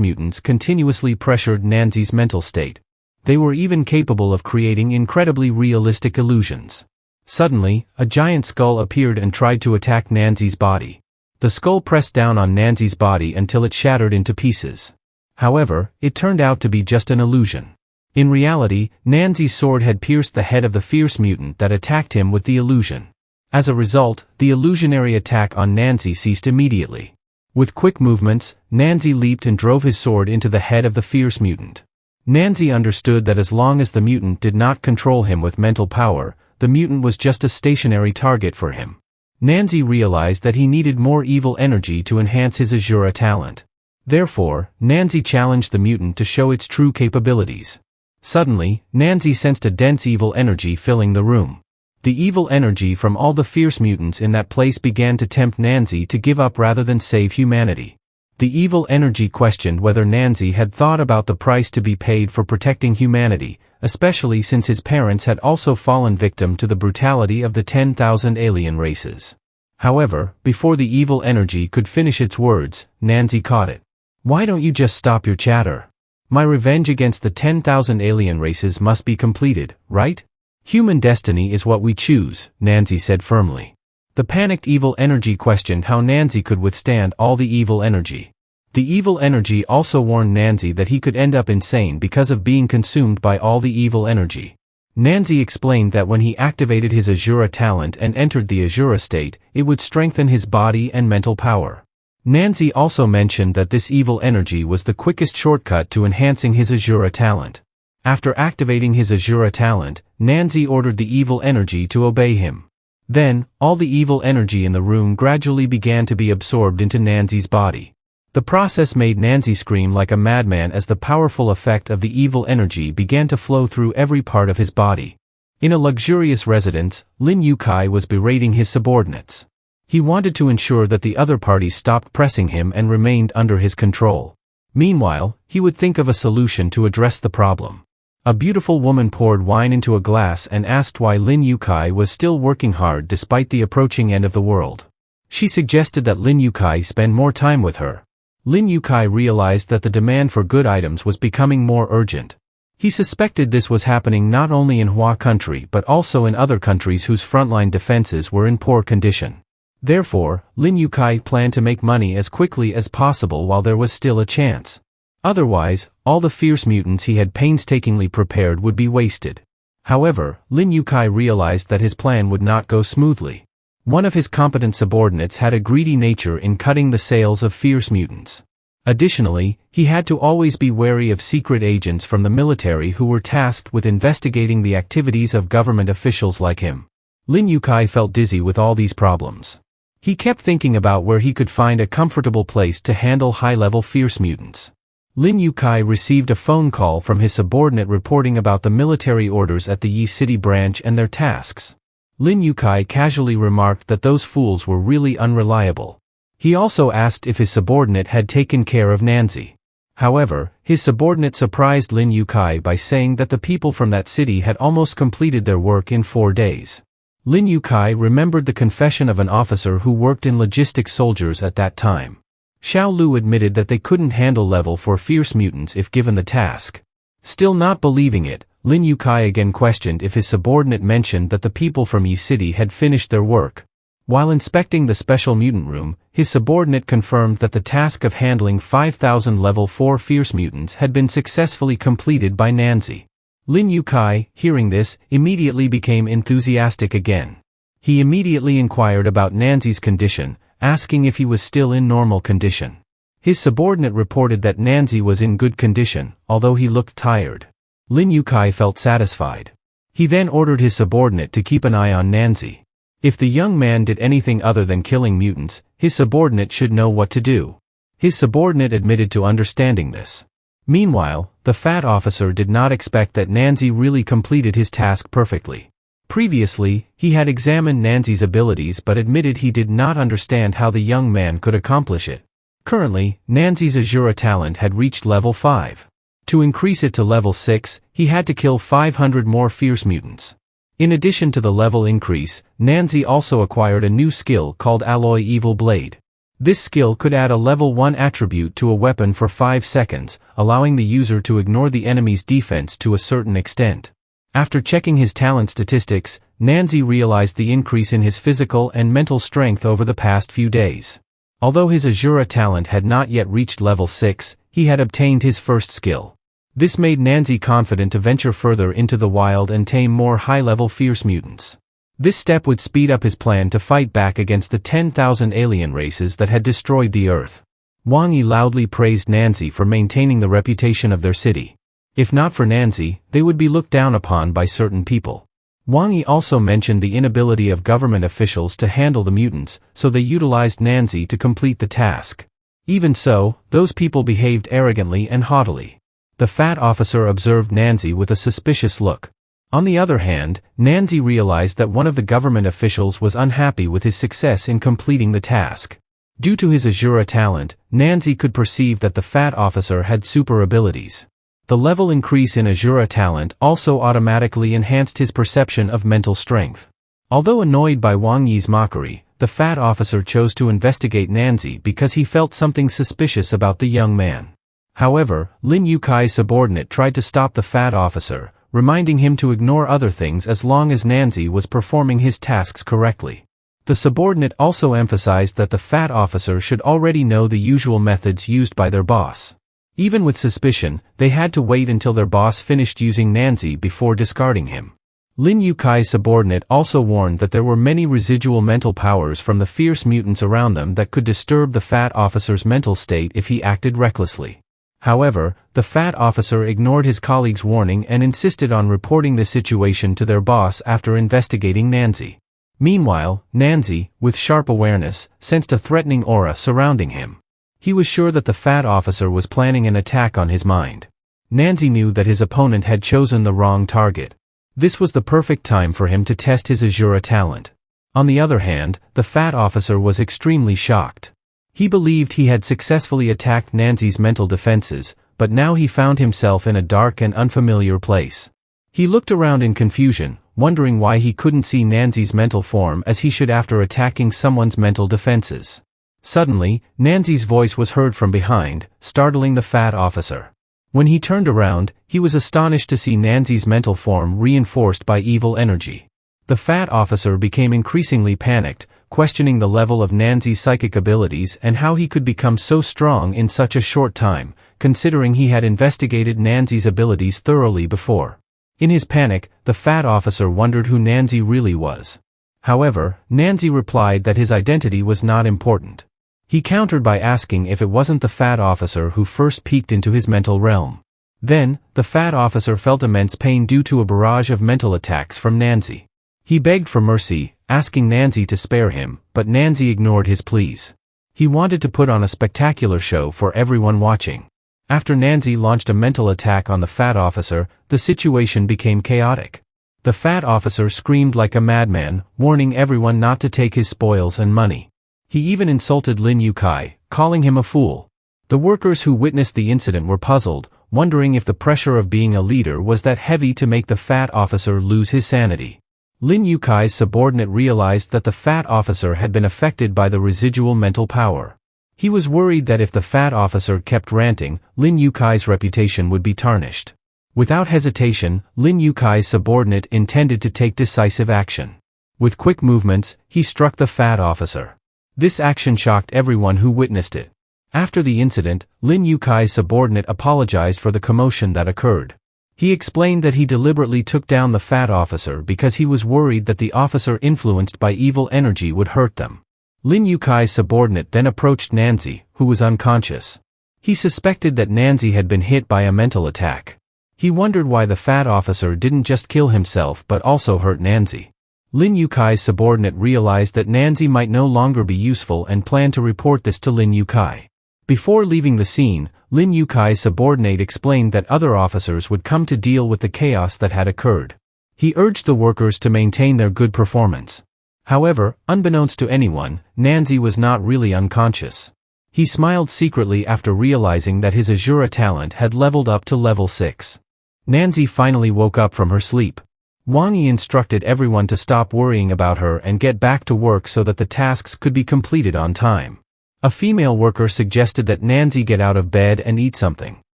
mutants continuously pressured Nany's mental state. They were even capable of creating incredibly realistic illusions. Suddenly, a giant skull appeared and tried to attack Nany's body. The skull pressed down on Nany's body until it shattered into pieces. However, it turned out to be just an illusion. In reality, Nany's sword had pierced the head of the fierce mutant that attacked him with the illusion. As a result, the illusionary attack on Nany ceased immediately. With quick movements, Nany leaped and drove his sword into the head of the fierce mutant. Nany understood that as long as the mutant did not control him with mental power, the mutant was just a stationary target for him. Nany realized that he needed more evil energy to enhance his Azura talent. Therefore, Nany challenged the mutant to show its true capabilities. Suddenly, Nany sensed a dense evil energy filling the room. The evil energy from all the fierce mutants in that place began to tempt Nany to give up rather than save humanity. The evil energy questioned whether Nany had thought about the price to be paid for protecting humanity, especially since his parents had also fallen victim to the brutality of the 10,000 alien races. However, before the evil energy could finish its words, Nany caught it. "Why don't you just stop your chatter? My revenge against the 10,000 alien races must be completed, right? Human destiny is what we choose," Nany said firmly. The panicked evil energy questioned how Nany could withstand all the evil energy. The evil energy also warned Nany that he could end up insane because of being consumed by all the evil energy. Nany explained that when he activated his Azura talent and entered the Azura state, it would strengthen his body and mental power. Nany also mentioned that this evil energy was the quickest shortcut to enhancing his Azura talent. After activating his Azura talent, Nany ordered the evil energy to obey him. Then, all the evil energy in the room gradually began to be absorbed into Nany's body. The process made Nany scream like a madman as the powerful effect of the evil energy began to flow through every part of his body. In a luxurious residence, Lin Yukai was berating his subordinates. He wanted to ensure that the other parties stopped pressing him and remained under his control. Meanwhile, he would think of a solution to address the problem. A beautiful woman poured wine into a glass and asked why Lin Yukai was still working hard despite the approaching end of the world. She suggested that Lin Yukai spend more time with her. Lin Yukai realized that the demand for good items was becoming more urgent. He suspected this was happening not only in Hua country but also in other countries whose frontline defenses were in poor condition. Therefore, Lin Yukai planned to make money as quickly as possible while there was still a chance. Otherwise, all the fierce mutants he had painstakingly prepared would be wasted. However, Lin Yukai realized that his plan would not go smoothly. One of his competent subordinates had a greedy nature in cutting the sales of fierce mutants. Additionally, he had to always be wary of secret agents from the military who were tasked with investigating the activities of government officials like him. Lin Yukai felt dizzy with all these problems. He kept thinking about where he could find a comfortable place to handle high-level fierce mutants. Lin Yukai received a phone call from his subordinate reporting about the military orders at the Yi City branch and their tasks. Lin Yukai casually remarked that those fools were really unreliable. He also asked if his subordinate had taken care of Nany. However, his subordinate surprised Lin Yukai by saying that the people from that city had almost completed their work in 4 days. Lin Yukai remembered the confession of an officer who worked in logistics soldiers at that time. Xiao Lu admitted that they couldn't handle level 4 fierce mutants if given the task. Still not believing it, Lin Yukai again questioned if his subordinate mentioned that the people from Yi City had finished their work. While inspecting the special mutant room, his subordinate confirmed that the task of handling 5,000 level 4 fierce mutants had been successfully completed by Nany. Lin Yukai, hearing this, immediately became enthusiastic again. He immediately inquired about Nany's condition, asking if he was still in normal condition. His subordinate reported that Nany was in good condition, although he looked tired. Lin Yukai felt satisfied. He then ordered his subordinate to keep an eye on Nany. If the young man did anything other than killing mutants, his subordinate should know what to do. His subordinate admitted to understanding this. Meanwhile, the fat officer did not expect that Nany really completed his task perfectly. Previously, he had examined Nancy's abilities but admitted he did not understand how the young man could accomplish it. Currently, Nancy's Azura talent had reached level 5. To increase it to level 6, he had to kill 500 more fierce mutants. In addition to the level increase, Nancy also acquired a new skill called Alloy Evil Blade. This skill could add a level 1 attribute to a weapon for 5 seconds, allowing the user to ignore the enemy's defense to a certain extent. After checking his talent statistics, Nancy realized the increase in his physical and mental strength over the past few days. Although his Azura talent had not yet reached level 6, he had obtained his first skill. This made Nancy confident to venture further into the wild and tame more high-level fierce mutants. This step would speed up his plan to fight back against the 10,000 alien races that had destroyed the Earth. Wang Yi loudly praised Nancy for maintaining the reputation of their city. If not for Nancy, they would be looked down upon by certain people. Wang Yi also mentioned the inability of government officials to handle the mutants, so they utilized Nancy to complete the task. Even so, those people behaved arrogantly and haughtily. The fat officer observed Nancy with a suspicious look. On the other hand, Nancy realized that one of the government officials was unhappy with his success in completing the task. Due to his Azura talent, Nancy could perceive that the fat officer had super abilities. The level increase in Azura talent also automatically enhanced his perception of mental strength. Although annoyed by Wang Yi's mockery, the fat officer chose to investigate Nancy because he felt something suspicious about the young man. However, Lin Yukai's subordinate tried to stop the fat officer, reminding him to ignore other things as long as Nancy was performing his tasks correctly. The subordinate also emphasized that the fat officer should already know the usual methods used by their boss. Even with suspicion, they had to wait until their boss finished using Nancy before discarding him. Lin Yukai's subordinate also warned that there were many residual mental powers from the fierce mutants around them that could disturb the fat officer's mental state if he acted recklessly. However, the fat officer ignored his colleague's warning and insisted on reporting the situation to their boss after investigating Nancy. Meanwhile, Nancy, with sharp awareness, sensed a threatening aura surrounding him. He was sure that the fat officer was planning an attack on his mind. Nancy knew that his opponent had chosen the wrong target. This was the perfect time for him to test his Azura talent. On the other hand, the fat officer was extremely shocked. He believed he had successfully attacked Nancy's mental defenses, but now he found himself in a dark and unfamiliar place. He looked around in confusion, wondering why he couldn't see Nancy's mental form as he should after attacking someone's mental defenses. Suddenly, Nancy's voice was heard from behind, startling the fat officer. When he turned around, he was astonished to see Nancy's mental form reinforced by evil energy. The fat officer became increasingly panicked, questioning the level of Nancy's psychic abilities and how he could become so strong in such a short time, considering he had investigated Nancy's abilities thoroughly before. In his panic, the fat officer wondered who Nancy really was. However, Nancy replied that his identity was not important. He countered by asking if it wasn't the fat officer who first peeked into his mental realm. Then, the fat officer felt immense pain due to a barrage of mental attacks from Nancy. He begged for mercy, asking Nancy to spare him, but Nancy ignored his pleas. He wanted to put on a spectacular show for everyone watching. After Nancy launched a mental attack on the fat officer, the situation became chaotic. The fat officer screamed like a madman, warning everyone not to take his spoils and money. He even insulted Lin Yukai, calling him a fool. The workers who witnessed the incident were puzzled, wondering if the pressure of being a leader was that heavy to make the fat officer lose his sanity. Lin Yukai's subordinate realized that the fat officer had been affected by the residual mental power. He was worried that if the fat officer kept ranting, Lin Yukai's reputation would be tarnished. Without hesitation, Lin Yukai's subordinate intended to take decisive action. With quick movements, he struck the fat officer. This action shocked everyone who witnessed it. After the incident, Lin Yukai's subordinate apologized for the commotion that occurred. He explained that he deliberately took down the fat officer because he was worried that the officer influenced by evil energy would hurt them. Lin Yukai's subordinate then approached Nancy, who was unconscious. He suspected that Nancy had been hit by a mental attack. He wondered why the fat officer didn't just kill himself but also hurt Nancy. Lin Yukai's subordinate realized that Nancy might no longer be useful and planned to report this to Lin Yukai. Before leaving the scene, Lin Yukai's subordinate explained that other officers would come to deal with the chaos that had occurred. He urged the workers to maintain their good performance. However, unbeknownst to anyone, Nany was not really unconscious. He smiled secretly after realizing that his Azura talent had leveled up to level 6. Nany finally woke up from her sleep. Wang Yi instructed everyone to stop worrying about her and get back to work so that the tasks could be completed on time. A female worker suggested that Nany get out of bed and eat something.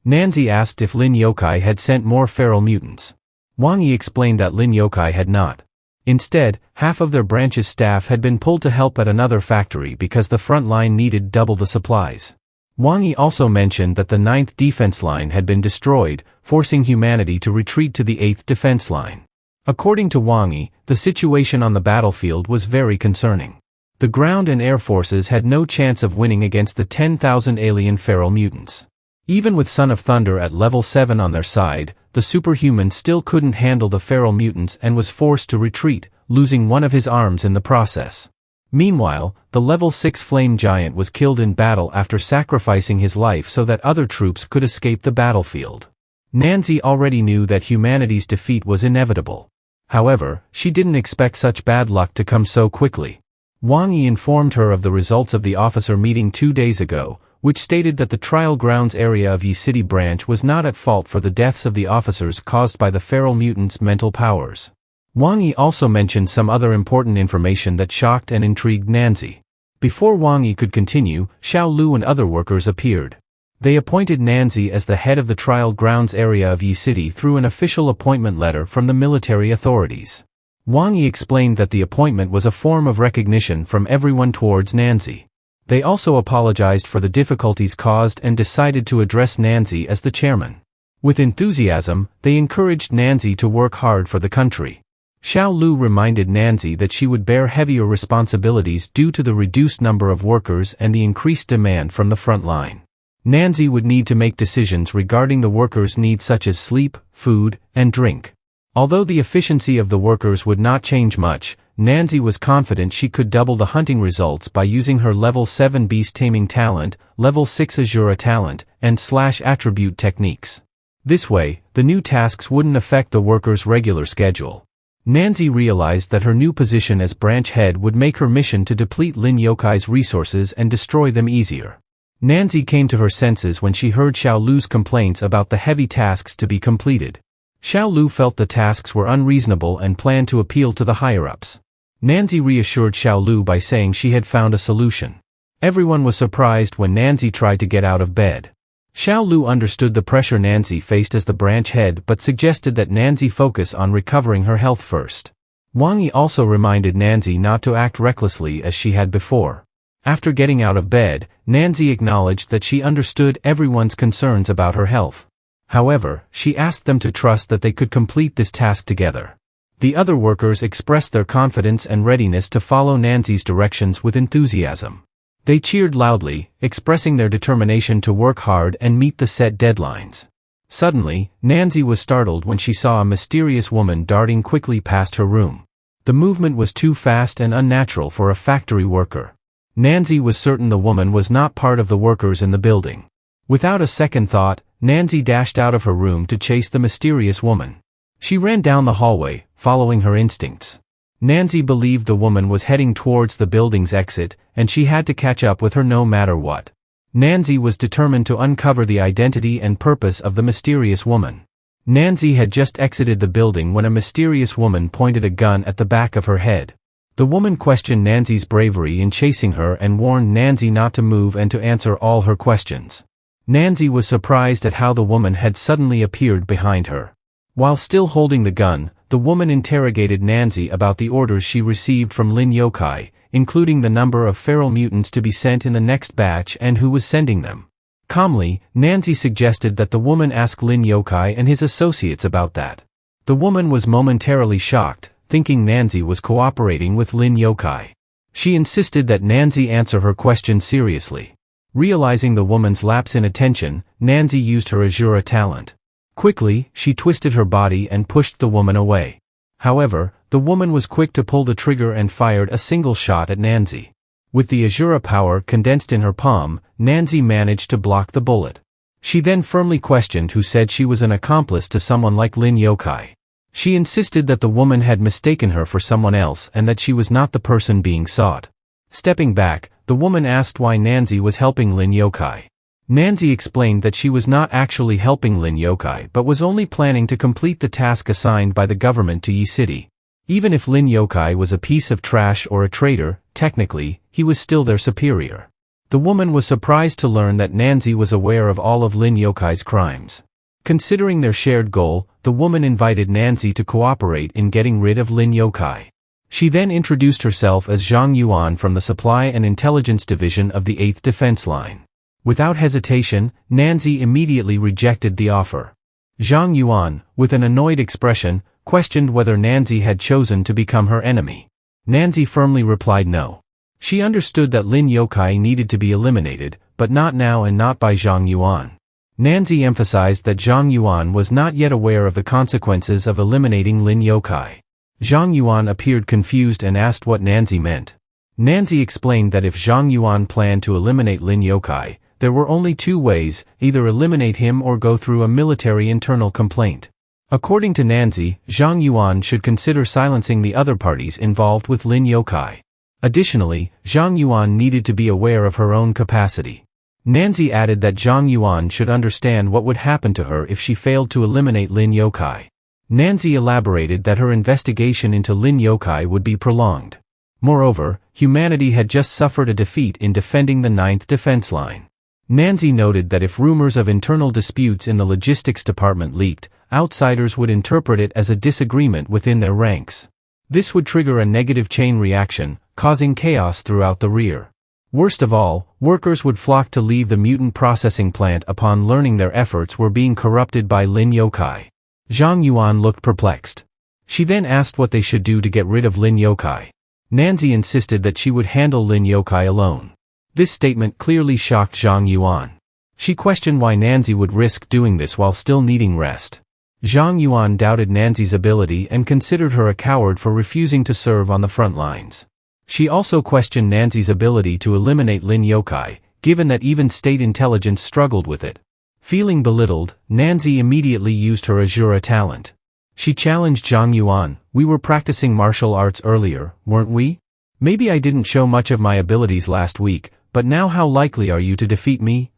Nany asked if Lin Yokai had sent more feral mutants. Wang Yi explained that Lin Yokai had not. Instead, half of their branch's staff had been pulled to help at another factory because the front line needed double the supplies. Wang Yi also mentioned that the 9th defense line had been destroyed, forcing humanity to retreat to the 8th defense line. According to Wang Yi, the situation on the battlefield was very concerning. The ground and air forces had no chance of winning against the 10,000 alien feral mutants. Even with Son of Thunder at level 7 on their side, the superhuman still couldn't handle the feral mutants and was forced to retreat, losing one of his arms in the process. Meanwhile, the level 6 flame giant was killed in battle after sacrificing his life so that other troops could escape the battlefield. Nany already knew that humanity's defeat was inevitable. However, she didn't expect such bad luck to come so quickly. Wang Yi informed her of the results of the officer meeting 2 days ago, which stated that the trial grounds area of Yi City branch was not at fault for the deaths of the officers caused by the feral mutants' mental powers. Wang Yi also mentioned some other important information that shocked and intrigued Nany. Before Wang Yi could continue, Xiao Lu and other workers appeared. They appointed Nany as the head of the trial grounds area of Yi City through an official appointment letter from the military authorities. Wang Yi explained that the appointment was a form of recognition from everyone towards Nany. They also apologized for the difficulties caused and decided to address Nany as the chairman. With enthusiasm, they encouraged Nany to work hard for the country. Xiao Lu reminded Nany that she would bear heavier responsibilities due to the reduced number of workers and the increased demand from the front line. Nany would need to make decisions regarding the workers' needs such as sleep, food, and drink. Although the efficiency of the workers would not change much, Nany was confident she could double the hunting results by using her level 7 beast taming talent, level 6 Azura talent, and /attribute techniques. This way, the new tasks wouldn't affect the workers' regular schedule. Nany realized that her new position as branch head would make her mission to deplete Lin Yokai's resources and destroy them easier. Nany came to her senses when she heard Xiao Lu's complaints about the heavy tasks to be completed. Xiao Lu felt the tasks were unreasonable and planned to appeal to the higher-ups. Nany reassured Xiao Lu by saying she had found a solution. Everyone was surprised when Nany tried to get out of bed. Xiao Lu understood the pressure Nany faced as the branch head but suggested that Nany focus on recovering her health first. Wang Yi also reminded Nany not to act recklessly as she had before. After getting out of bed, Nany acknowledged that she understood everyone's concerns about her health. However, she asked them to trust that they could complete this task together. The other workers expressed their confidence and readiness to follow Nany's directions with enthusiasm. They cheered loudly, expressing their determination to work hard and meet the set deadlines. Suddenly, Nany was startled when she saw a mysterious woman darting quickly past her room. The movement was too fast and unnatural for a factory worker. Nany was certain the woman was not part of the workers in the building. Without a second thought, Nany dashed out of her room to chase the mysterious woman. She ran down the hallway, following her instincts. Nany believed the woman was heading towards the building's exit, and she had to catch up with her no matter what. Nany was determined to uncover the identity and purpose of the mysterious woman. Nany had just exited the building when a mysterious woman pointed a gun at the back of her head. The woman questioned Nany's bravery in chasing her and warned Nany not to move and to answer all her questions. Nany was surprised at how the woman had suddenly appeared behind her. While still holding the gun, the woman interrogated Nany about the orders she received from Lin Yokai, including the number of feral mutants to be sent in the next batch and who was sending them. Calmly, Nany suggested that the woman ask Lin Yokai and his associates about that. The woman was momentarily shocked, thinking Nany was cooperating with Lin Yokai. She insisted that Nany answer her question seriously. Realizing the woman's lapse in attention, Nany used her Azura talent. Quickly, she twisted her body and pushed the woman away. However, the woman was quick to pull the trigger and fired a single shot at Nany. With the Azura power condensed in her palm, Nany managed to block the bullet. She then firmly questioned who said she was an accomplice to someone like Lin Yokai. She insisted that the woman had mistaken her for someone else and that she was not the person being sought. Stepping back, the woman asked why Nany was helping Lin Yokai. Nany explained that she was not actually helping Lin Yokai but was only planning to complete the task assigned by the government to Yi City. Even if Lin Yokai was a piece of trash or a traitor, technically, he was still their superior. The woman was surprised to learn that Nany was aware of all of Lin Yokai's crimes. Considering their shared goal, the woman invited Nany to cooperate in getting rid of Lin Yokai. She then introduced herself as Zhang Yuan from the Supply and Intelligence Division of the 8th Defense Line. Without hesitation, Nany immediately rejected the offer. Zhang Yuan, with an annoyed expression, questioned whether Nany had chosen to become her enemy. Nany firmly replied no. She understood that Lin Yokai needed to be eliminated, but not now and not by Zhang Yuan. Nany emphasized that Zhang Yuan was not yet aware of the consequences of eliminating Lin Yokai. Zhang Yuan appeared confused and asked what Nany meant. Nany explained that if Zhang Yuan planned to eliminate Lin Yokai, there were only two ways, either eliminate him or go through a military internal complaint. According to Nany, Zhang Yuan should consider silencing the other parties involved with Lin Yokai. Additionally, Zhang Yuan needed to be aware of her own capacity. Nany added that Zhang Yuan should understand what would happen to her if she failed to eliminate Lin Yokai. Nany elaborated that her investigation into Lin Yokai would be prolonged. Moreover, humanity had just suffered a defeat in defending the 9th Defense Line. Nany noted that if rumors of internal disputes in the logistics department leaked, outsiders would interpret it as a disagreement within their ranks. This would trigger a negative chain reaction, causing chaos throughout the rear. Worst of all, workers would flock to leave the mutant processing plant upon learning their efforts were being corrupted by Lin Yokai. Zhang Yuan looked perplexed. She then asked what they should do to get rid of Lin Yokai. Nany insisted that she would handle Lin Yokai alone. This statement clearly shocked Zhang Yuan. She questioned why Nany would risk doing this while still needing rest. Zhang Yuan doubted Nany's ability and considered her a coward for refusing to serve on the front lines. She also questioned Nany's ability to eliminate Lin Yokai, given that even state intelligence struggled with it. Feeling belittled, Nany immediately used her Azura talent. She challenged Zhang Yuan, "We were practicing martial arts earlier, weren't we? Maybe I didn't show much of my abilities last week, but now how likely are you to defeat me?"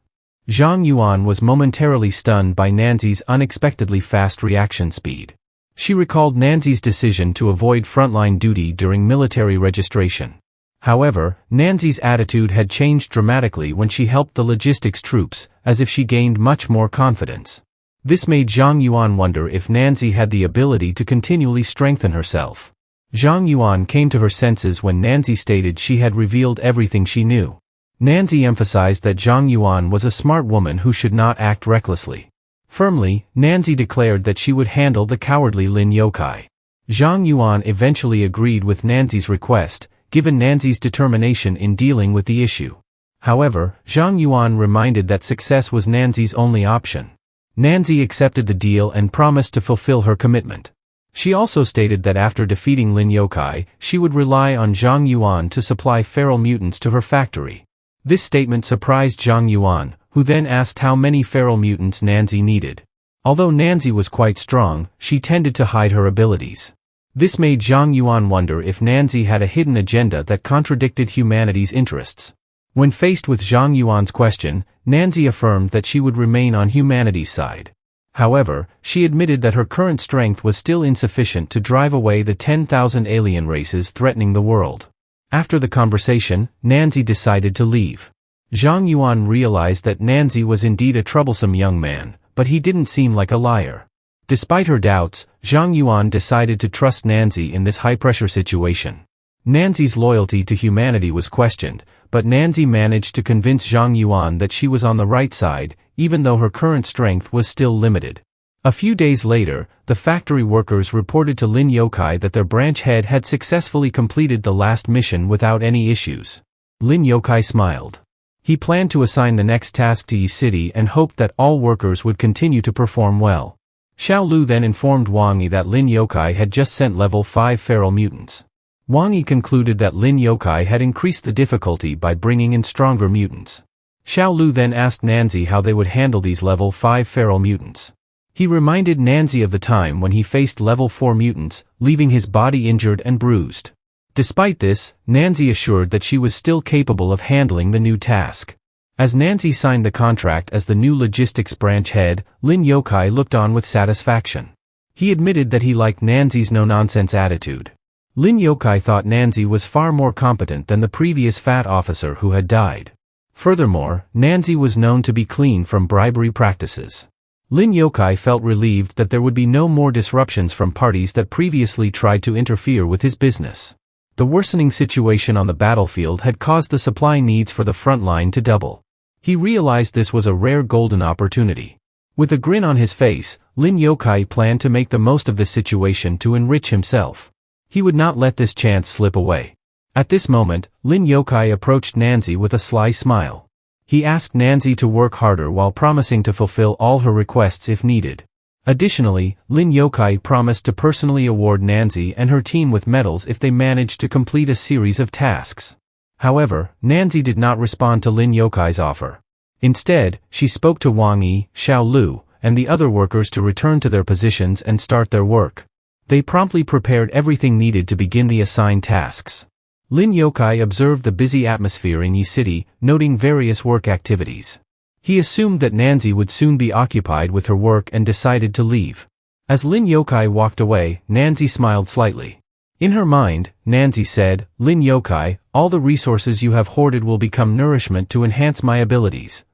Zhang Yuan was momentarily stunned by Nany's unexpectedly fast reaction speed. She recalled Nany's decision to avoid frontline duty during military registration. However, Nany's attitude had changed dramatically when she helped the logistics troops, as if she gained much more confidence. This made Zhang Yuan wonder if Nany had the ability to continually strengthen herself. Zhang Yuan came to her senses when Nany stated she had revealed everything she knew. Nany emphasized that Zhang Yuan was a smart woman who should not act recklessly. Firmly, Nany declared that she would handle the cowardly Lin Yokai. Zhang Yuan eventually agreed with Nany's request, given Nany's determination in dealing with the issue. However, Zhang Yuan reminded that success was Nany's only option. Nany accepted the deal and promised to fulfill her commitment. She also stated that after defeating Lin Yokai, she would rely on Zhang Yuan to supply feral mutants to her factory. This statement surprised Zhang Yuan, who then asked how many feral mutants Nany needed. Although Nany was quite strong, she tended to hide her abilities. This made Zhang Yuan wonder if Nany had a hidden agenda that contradicted humanity's interests. When faced with Zhang Yuan's question, Nany affirmed that she would remain on humanity's side. However, she admitted that her current strength was still insufficient to drive away the 10,000 alien races threatening the world. After the conversation, Nany decided to leave. Zhang Yuan realized that Nany was indeed a troublesome young man, but he didn't seem like a liar. Despite her doubts, Zhang Yuan decided to trust Nany in this high-pressure situation. Nany's loyalty to humanity was questioned, but Nany managed to convince Zhang Yuan that she was on the right side, even though her current strength was still limited. A few days later, the factory workers reported to Lin Yokai that their branch head had successfully completed the last mission without any issues. Lin Yokai smiled. He planned to assign the next task to Yi City and hoped that all workers would continue to perform well. Xiao Lu then informed Wang Yi that Lin Yokai had just sent level 5 feral mutants. Wang Yi concluded that Lin Yokai had increased the difficulty by bringing in stronger mutants. Xiao Lu then asked Nany how they would handle these level 5 feral mutants. He reminded Nany of the time when he faced level 4 mutants, leaving his body injured and bruised. Despite this, Nany assured that she was still capable of handling the new task. As Nany signed the contract as the new logistics branch head, Lin Yokai looked on with satisfaction. He admitted that he liked Nany's no-nonsense attitude. Lin Yokai thought Nany was far more competent than the previous fat officer who had died. Furthermore, Nany was known to be clean from bribery practices. Lin Yokai felt relieved that there would be no more disruptions from parties that previously tried to interfere with his business. The worsening situation on the battlefield had caused the supply needs for the front line to double. He realized this was a rare golden opportunity. With a grin on his face, Lin Yokai planned to make the most of this situation to enrich himself. He would not let this chance slip away. At this moment, Lin Yokai approached Nany with a sly smile. He asked Nany to work harder while promising to fulfill all her requests if needed. Additionally, Lin Yokai promised to personally award Nany and her team with medals if they managed to complete a series of tasks. However, Nany did not respond to Lin Yokai's offer. Instead, she spoke to Wang Yi, Xiao Lu, and the other workers to return to their positions and start their work. They promptly prepared everything needed to begin the assigned tasks. Lin Yokai observed the busy atmosphere in Yi City, noting various work activities. He assumed that Nany would soon be occupied with her work and decided to leave. As Lin Yokai walked away, Nany smiled slightly. In her mind, Nany said, "Lin Yokai, all the resources you have hoarded will become nourishment to enhance my abilities."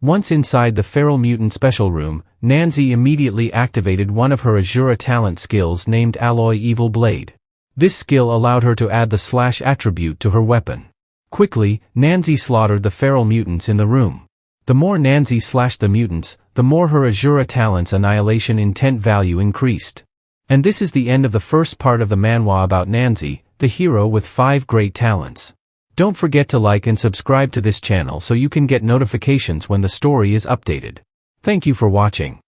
Once inside the feral mutant special room, Nany immediately activated one of her Azura talent skills named Alloy Evil Blade. This skill allowed her to add the slash attribute to her weapon. Quickly, Nany slaughtered the feral mutants in the room. The more Nany slashed the mutants, the more her Azura talent's annihilation intent value increased. And this is the end of the first part of the manhwa about Nany, the hero with 5 great talents. Don't forget to like and subscribe to this channel so you can get notifications when the story is updated. Thank you for watching.